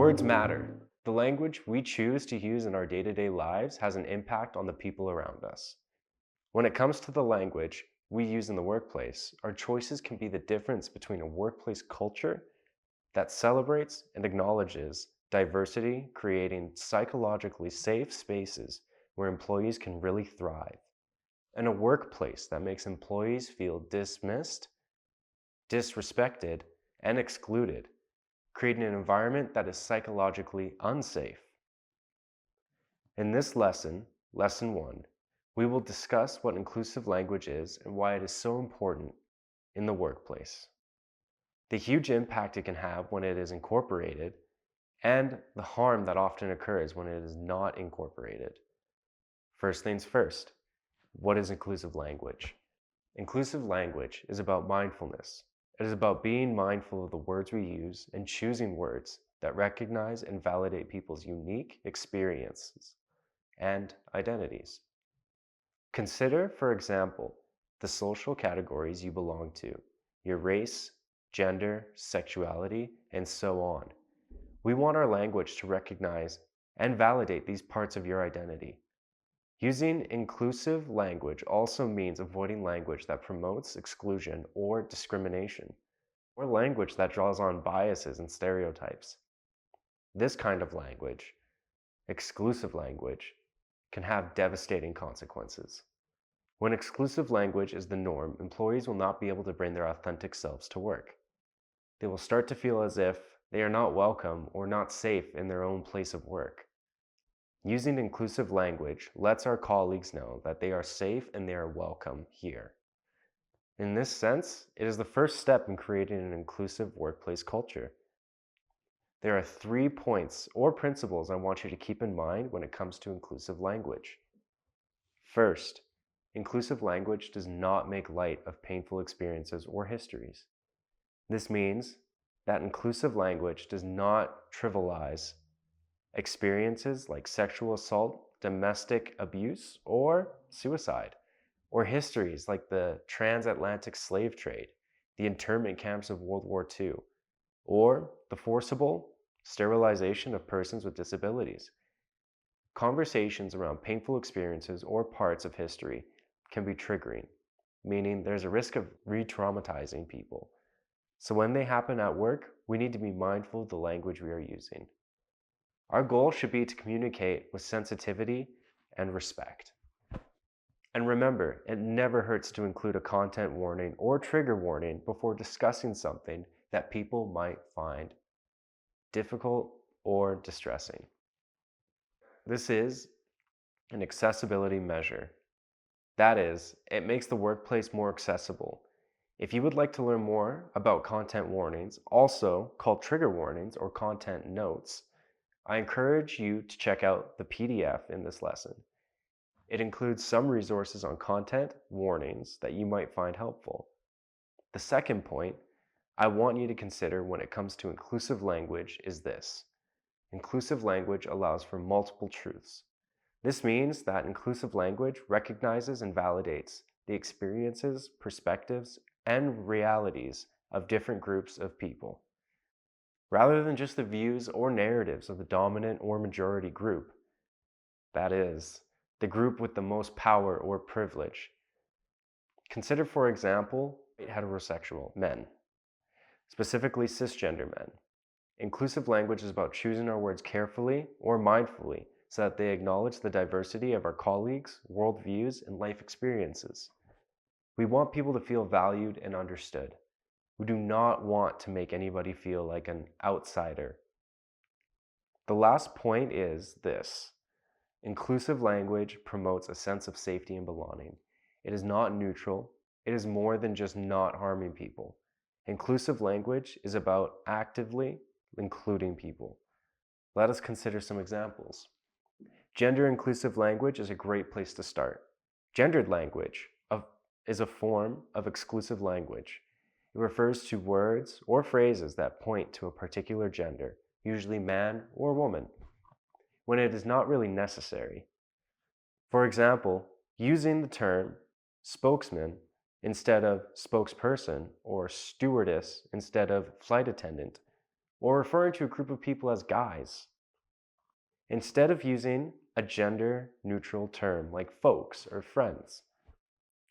Words matter. The language we choose to use in our day-to-day lives has an impact on the people around us. When it comes to the language we use in the workplace, our choices can be the difference between a workplace culture that celebrates and acknowledges diversity, creating psychologically safe spaces where employees can really thrive, and a workplace that makes employees feel dismissed, disrespected, and excluded, creating an environment that is psychologically unsafe. In this lesson, Lesson 1, we will discuss what inclusive language is and why it is so important in the workplace, the huge impact it can have when it is incorporated, and the harm that often occurs when it is not incorporated. First things first, what is inclusive language? Inclusive language is about mindfulness. It is about being mindful of the words we use and choosing words that recognize and validate people's unique experiences and identities. Consider, for example, the social categories you belong to, your race, gender, sexuality, and so on. We want our language to recognize and validate these parts of your identity. Using inclusive language also means avoiding language that promotes exclusion or discrimination, or language that draws on biases and stereotypes. This kind of language, exclusive language, can have devastating consequences. When exclusive language is the norm, employees will not be able to bring their authentic selves to work. They will start to feel as if they are not welcome or not safe in their own place of work. Using inclusive language lets our colleagues know that they are safe and they are welcome here. In this sense, it is the first step in creating an inclusive workplace culture. There are 3 points or principles I want you to keep in mind when it comes to inclusive language. First, inclusive language does not make light of painful experiences or histories. This means that inclusive language does not trivialize experiences like sexual assault, domestic abuse, or suicide, or histories like the transatlantic slave trade, the internment camps of World War II, or the forcible sterilization of persons with disabilities. Conversations around painful experiences or parts of history can be triggering, meaning there's a risk of re-traumatizing people. So when they happen at work, we need to be mindful of the language we are using. Our goal should be to communicate with sensitivity and respect. And remember, it never hurts to include a content warning or trigger warning before discussing something that people might find difficult or distressing. This is an accessibility measure. That is, it makes the workplace more accessible. If you would like to learn more about content warnings, also called trigger warnings or content notes, I encourage you to check out the PDF in this lesson. It includes some resources on content warnings that you might find helpful. The second point I want you to consider when it comes to inclusive language is this. Inclusive language allows for multiple truths. This means that inclusive language recognizes and validates the experiences, perspectives, and realities of different groups of people, rather than just the views or narratives of the dominant or majority group. That is, the group with the most power or privilege. Consider, for example, heterosexual men, specifically cisgender men. Inclusive language is about choosing our words carefully or mindfully so that they acknowledge the diversity of our colleagues, worldviews, and life experiences. We want people to feel valued and understood. We do not want to make anybody feel like an outsider. The last point is this. Inclusive language promotes a sense of safety and belonging. It is not neutral. It is more than just not harming people. Inclusive language is about actively including people. Let us consider some examples. Gender inclusive language is a great place to start. Gendered language is a form of exclusive language. It refers to words or phrases that point to a particular gender, usually man or woman, when it is not really necessary. For example, using the term spokesman instead of spokesperson or stewardess instead of flight attendant or referring to a group of people as guys. Instead of using a gender neutral term like folks or friends,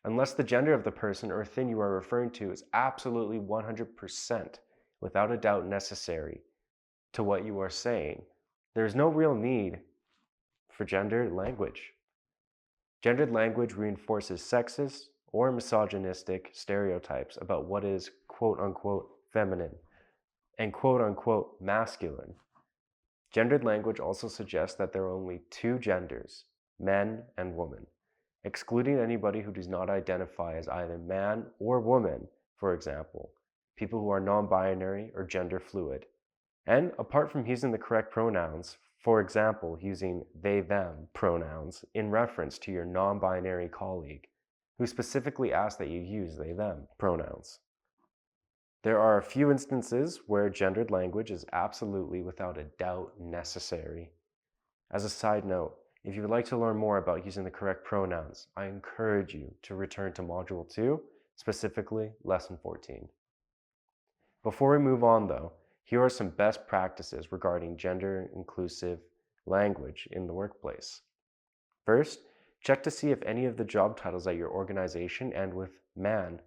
unless the gender of the person or thing you are referring to is absolutely 100% without a doubt necessary to what you are saying, there's no real need for gendered language. Gendered language reinforces sexist or misogynistic stereotypes about what is quote unquote feminine and quote unquote masculine. Gendered language also suggests that there are only two genders, men and women, excluding anybody who does not identify as either man or woman, for example, people who are non-binary or gender fluid. And apart from using the correct pronouns, for example, using they, them pronouns in reference to your non-binary colleague, who specifically asked that you use they, them pronouns. There are a few instances where gendered language is absolutely without a doubt necessary. As a side note, if you would like to learn more about using the correct pronouns, I encourage you to return to Module 2, specifically Lesson 14. Before we move on though, here are some best practices regarding gender-inclusive language in the workplace. First, check to see if any of the job titles at your organization end with man.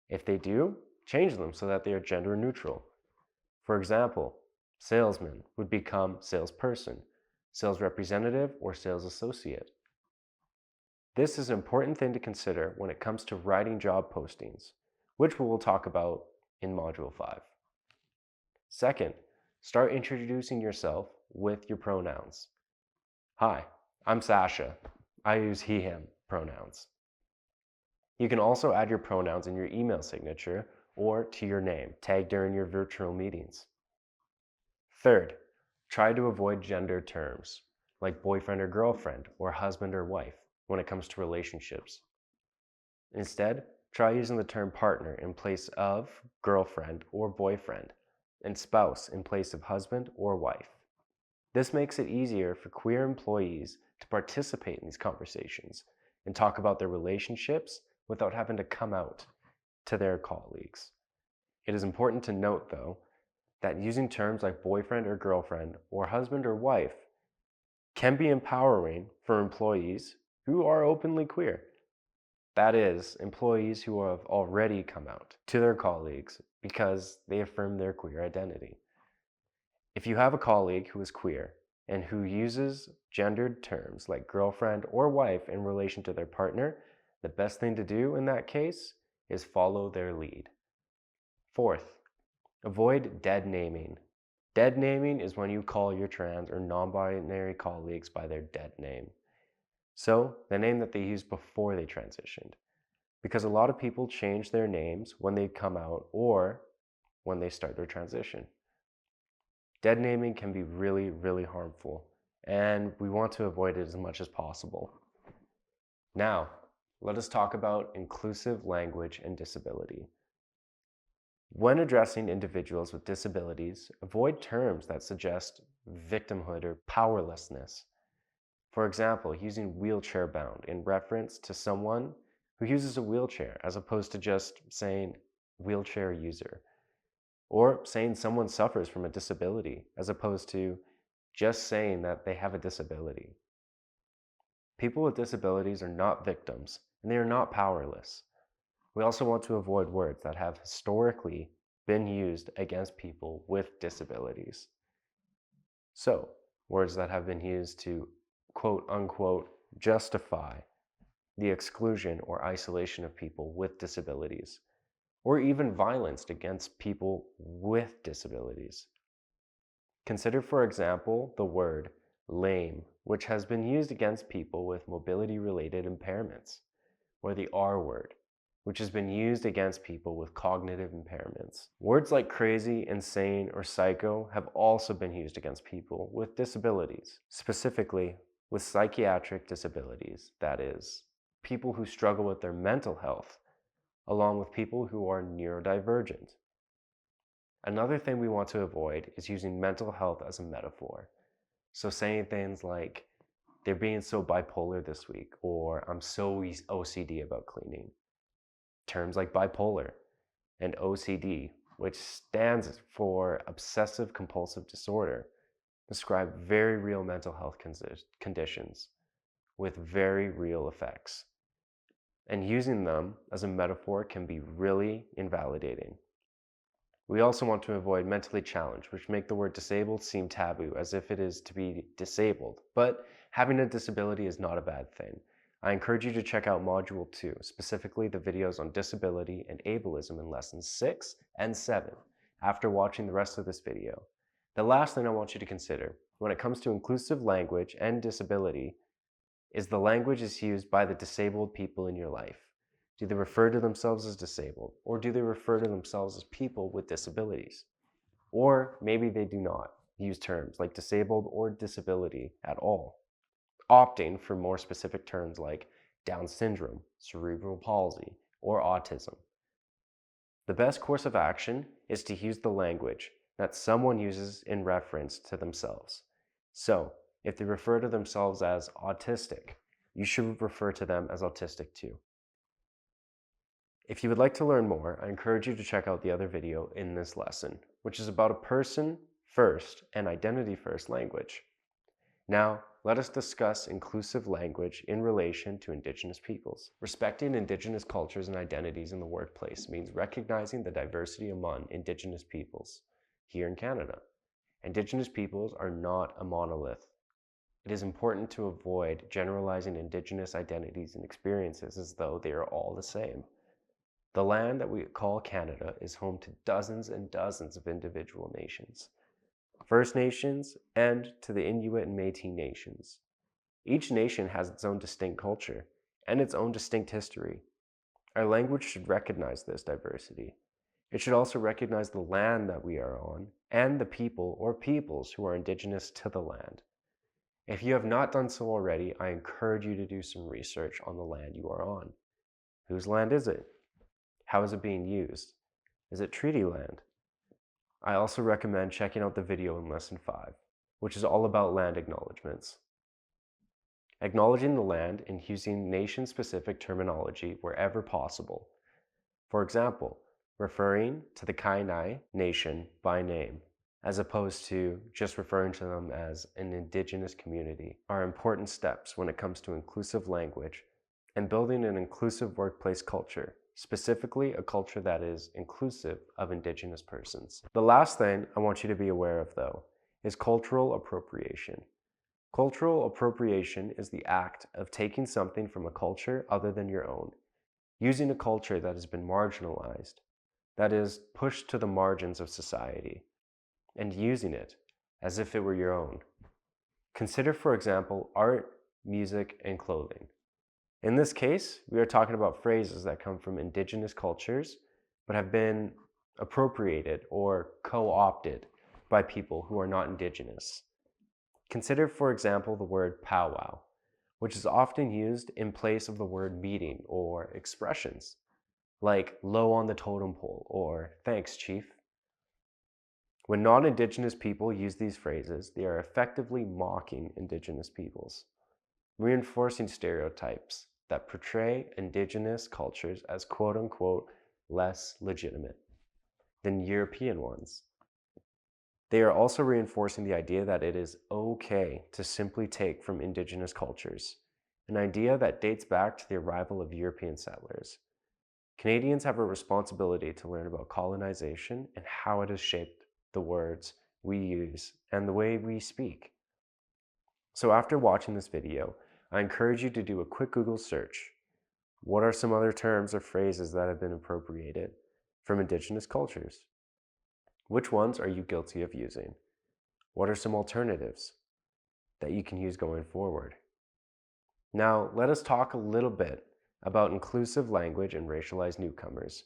If they do, change them so that they are gender neutral. For example, salesman would become salesperson, sales representative, or sales associate. This is an important thing to consider when it comes to writing job postings, which we will talk about in Module 5. Second, start introducing yourself with your pronouns. Hi, I'm Sasha. I use he, him pronouns. You can also add your pronouns in your email signature or to your name, tagged during your virtual meetings. Third, try to avoid gender terms like boyfriend or girlfriend or husband or wife when it comes to relationships. Instead, try using the term partner in place of girlfriend or boyfriend, and spouse in place of husband or wife. This makes it easier for queer employees to participate in these conversations and talk about their relationships without having to come out to their colleagues. It is important to note, though, that using terms like boyfriend or girlfriend or husband or wife can be empowering for employees who are openly queer. That is, employees who have already come out to their colleagues because they affirm their queer identity. If you have a colleague who is queer and who uses gendered terms like girlfriend or wife in relation to their partner, the best thing to do in that case is follow their lead. Fourth, avoid dead naming. Dead naming is when you call your trans or non-binary colleagues by their dead name. So, the name that they used before they transitioned. Because a lot of people change their names when they come out or when they start their transition. Dead naming can be really, really harmful, and we want to avoid it as much as possible. Now, let us talk about inclusive language and disability. When addressing individuals with disabilities, avoid terms that suggest victimhood or powerlessness. For example, using wheelchair bound in reference to someone who uses a wheelchair as opposed to just saying wheelchair user. Or saying someone suffers from a disability as opposed to just saying that they have a disability. People with disabilities are not victims, and they are not powerless. We also want to avoid words that have historically been used against people with disabilities. So, words that have been used to quote unquote justify the exclusion or isolation of people with disabilities, or even violence against people with disabilities. Consider, for example, the word lame, which has been used against people with mobility-related impairments, or the R word, which has been used against people with cognitive impairments. Words like crazy, insane, or psycho have also been used against people with disabilities, specifically with psychiatric disabilities, that is, people who struggle with their mental health, along with people who are neurodivergent. Another thing we want to avoid is using mental health as a metaphor. So saying things like, they're being so bipolar this week, or I'm so OCD about cleaning. Terms like bipolar and OCD which stands for obsessive compulsive disorder, describe very real mental health conditions with very real effects. And using them as a metaphor can be really invalidating. We also want to avoid mentally challenged, which make the word disabled seem taboo, as if it is to be disabled. But having a disability is not a bad thing. I encourage you to check out Module 2, specifically the videos on disability and ableism in Lessons 6 and 7, after watching the rest of this video. The last thing I want you to consider, when it comes to inclusive language and disability, is the language is used by the disabled people in your life. Do they refer to themselves as disabled, or do they refer to themselves as people with disabilities? Or maybe they do not use terms like disabled or disability at all, opting for more specific terms like Down syndrome, cerebral palsy, or autism. The best course of action is to use the language that someone uses in reference to themselves. So, if they refer to themselves as autistic, you should refer to them as autistic too. If you would like to learn more, I encourage you to check out the other video in this lesson, which is about a person first and identity first language. Now, let us discuss inclusive language in relation to Indigenous peoples. Respecting Indigenous cultures and identities in the workplace means recognizing the diversity among Indigenous peoples here in Canada. Indigenous peoples are not a monolith. It is important to avoid generalizing Indigenous identities and experiences as though they are all the same. The land that we call Canada is home to dozens and dozens of individual nations, First Nations, and to the Inuit and Métis nations. Each nation has its own distinct culture and its own distinct history. Our language should recognize this diversity. It should also recognize the land that we are on and the people or peoples who are Indigenous to the land. If you have not done so already, I encourage you to do some research on the land you are on. Whose land is it? How is it being used? Is it treaty land? I also recommend checking out the video in Lesson 5, which is all about land acknowledgements. Acknowledging the land and using nation-specific terminology wherever possible. For example, referring to the Kainai Nation by name, as opposed to just referring to them as an Indigenous community, are important steps when it comes to inclusive language and building an inclusive workplace culture, specifically a culture that is inclusive of Indigenous persons. The last thing I want you to be aware of, though, is cultural appropriation. Cultural appropriation is the act of taking something from a culture other than your own, using a culture that has been marginalized, that is, pushed to the margins of society, and using it as if it were your own. Consider, for example, art, music, and clothing. In this case, we are talking about phrases that come from Indigenous cultures, but have been appropriated or co-opted by people who are not Indigenous. Consider, for example, the word powwow, which is often used in place of the word meeting or expressions, like low on the totem pole or thanks, chief. When non-Indigenous people use these phrases, they are effectively mocking Indigenous peoples, reinforcing stereotypes that portray Indigenous cultures as quote-unquote less legitimate than European ones. They are also reinforcing the idea that it is okay to simply take from Indigenous cultures, an idea that dates back to the arrival of European settlers. Canadians have a responsibility to learn about colonization and how it has shaped the words we use and the way we speak. So after watching this video, I encourage you to do a quick Google search. What are some other terms or phrases that have been appropriated from Indigenous cultures? Which ones are you guilty of using? What are some alternatives that you can use going forward? Now, let us talk a little bit about inclusive language and racialized newcomers.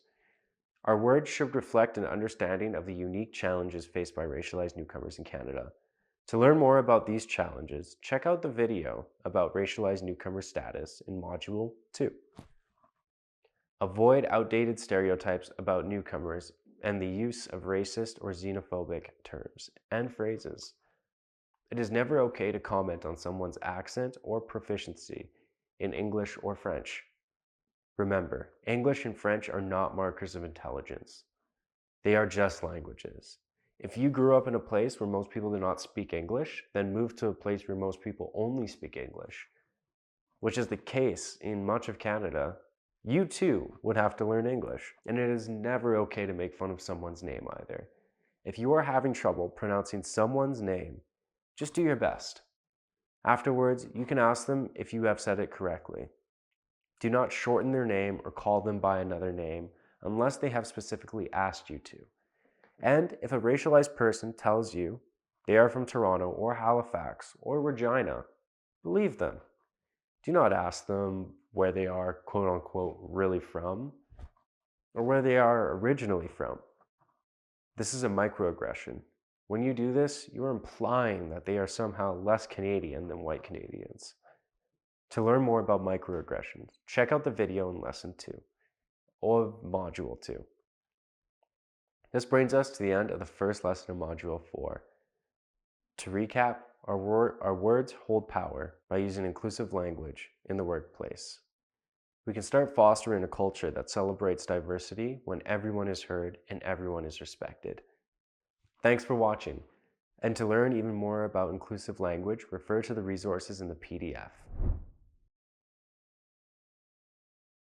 Our words should reflect an understanding of the unique challenges faced by racialized newcomers in Canada. To learn more about these challenges, check out the video about racialized newcomer status in Module 2. Avoid outdated stereotypes about newcomers and the use of racist or xenophobic terms and phrases. It is never okay to comment on someone's accent or proficiency in English or French. Remember, English and French are not markers of intelligence. They are just languages. If you grew up in a place where most people do not speak English, then move to a place where most people only speak English, which is the case in much of Canada, you too would have to learn English. And it is never okay to make fun of someone's name either. If you are having trouble pronouncing someone's name, just do your best. Afterwards, you can ask them if you have said it correctly. Do not shorten their name or call them by another name unless they have specifically asked you to. And if a racialized person tells you they are from Toronto or Halifax or Regina, believe them. Do not ask them where they are quote unquote really from or where they are originally from. This is a microaggression. When you do this, you are implying that they are somehow less Canadian than white Canadians. To learn more about microaggressions, check out the video in Lesson 2 or Module 2. This brings us to the end of the first lesson of Module 4. To recap, our words hold power by using inclusive language in the workplace. We can start fostering a culture that celebrates diversity when everyone is heard and everyone is respected. Thanks for watching. And to learn even more about inclusive language, refer to the resources in the PDF.